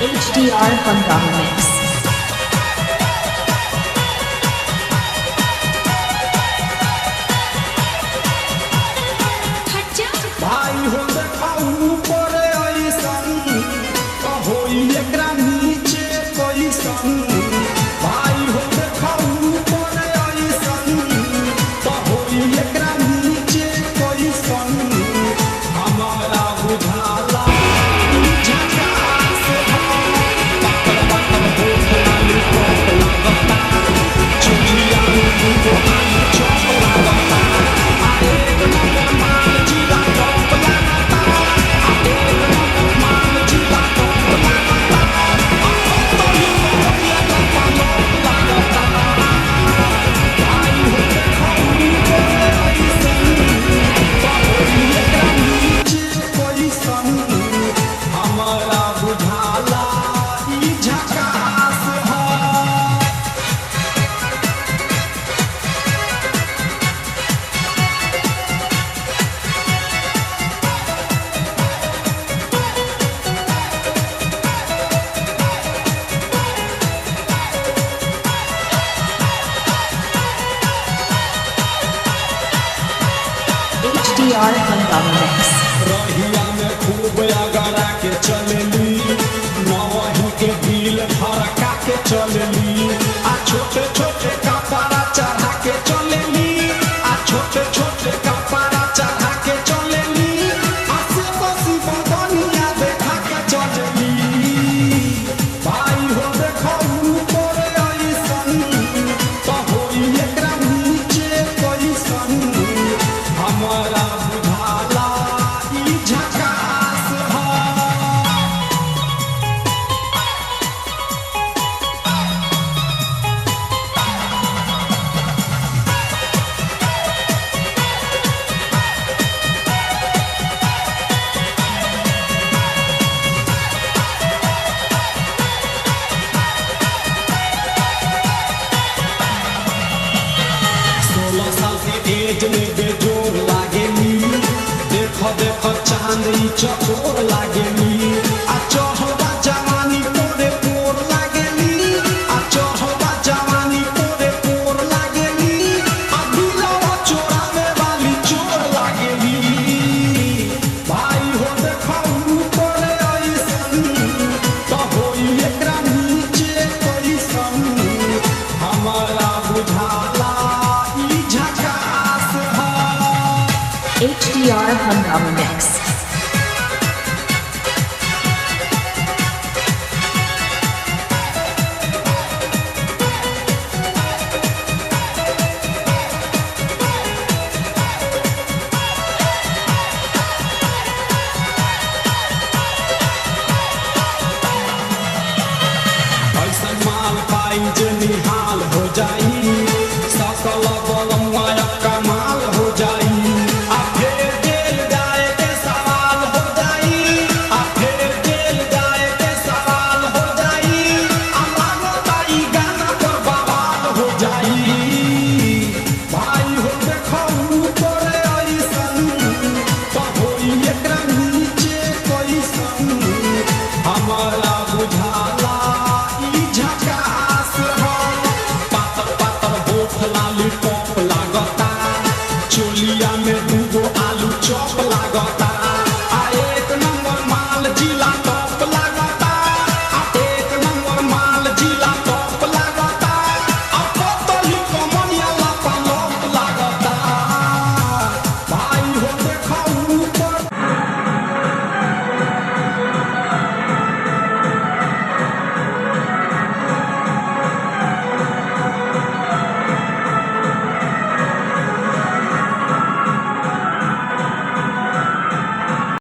HDR Hungama Mix. भाई हो देखाऊ परे ऐसन कहो एकरा नीचे कैसन भाई हो देखाऊ परे ऐसन कहो एकरा नीचे कैसन हमारा बुझाला झकास पाकल पाकल होठ लाली टॉप लागता चुटिया को आनी चौक लागता अरे नंबर माल जिला टॉप लागता अरे नंबर माल जिला टॉप लागता तो ही बढ़िया टॉप लागता भाई हो देखाऊ परे ऐसन कहो एकरा नीचे कैसन हमारा बुझाला ई झकास है HDR Hungama Mix. रहिया में खूब अगरा के चलेली नवही के दिल फरका के चलेली आ छोटे छोटे कपड़ा चढ़ा के चलेली आ छोटे छोटे कपड़ा चढ़ा के चलेली आसे बसी बदनिया देखा के चलेली भाई हो देखाऊ परे ऐसन कहो एकरा नीचे कैसन हमारा बुझाला ई झकास है सोलह साल के एज में बेजोर लागेली देखो देखो चांदी चकोर लागेली आ चढ़वा जवानी पोरे पोर लागेली आ चढ़वा जवानी पोरे पोर लागेली आ दिलवा चोरावे वाली चोर लागेली भाई हो देखाऊ परे ऐसन कहो एकरा नीचे कैसन हमारा बुझाला ई झकास है HDR Hungama Mix.